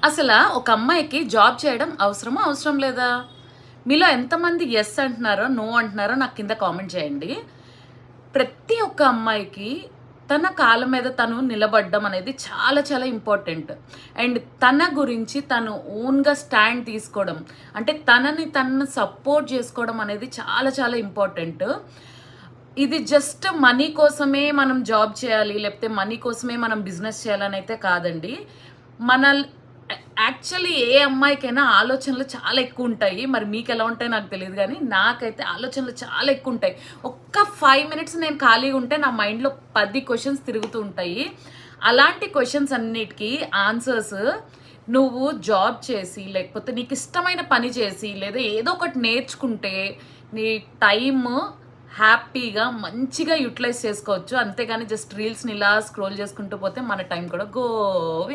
అసలు ఒక అమ్మాయికి జాబ్ చేయడం అవసరమా? అవసరం లేదా? మీలో ఎంతమంది యెస్ అంటున్నారో, నో అంటున్నారో నాకు కింద కామెంట్ చేయండి. ప్రతి ఒక్క అమ్మాయికి తన కాళ్ళ మీద తను నిలబడ్డం అనేది చాలా చాలా ఇంపార్టెంట్. అండ్ తన గురించి తను ఓన్‌గా స్టాండ్ తీసుకోవడం, అంటే తనని తను సపోర్ట్ చేసుకోవడం అనేది చాలా చాలా ఇంపార్టెంట్. ఇది జస్ట్ మనీ కోసమే మనం జాబ్ చేయాలి, లేకపోతే మనీ కోసమే మనం బిజినెస్ చేయాలనైతే కాదండి. మన యాక్చువల్లీ ఏ అమ్మాయికైనా ఆలోచనలు చాలా ఎక్కువ ఉంటాయి. మరి మీకెలా ఉంటాయో నాకు తెలీదు గానీ, నాకైతే ఆలోచనలు చాలా ఎక్కువ ఉంటాయి. ఒక్క 5 మినిట్స్ నేను ఖాళీగా ఉంటే నా మైండ్‌లో 10 క్వెషన్స్ తిరుగుతూ ఉంటాయి. అలాంటి క్వెషన్స్ అన్నిటికి ఆన్సర్స్ నువ్వు జాబ్ చేసి, లేకపోతే నీకిష్టమైన పని చేసి, లేదా ఏదో ఒకటి నేర్చుకుంటే నీ టైము హ్యాపీగా మంచిగా యుటిలైజ్ చేసుకోవచ్చు. అంతేగాని జస్ట్ రీల్స్‌ని ఇలా స్క్రోల్ చేసుకుంటూ పోతే మన టైం కూడా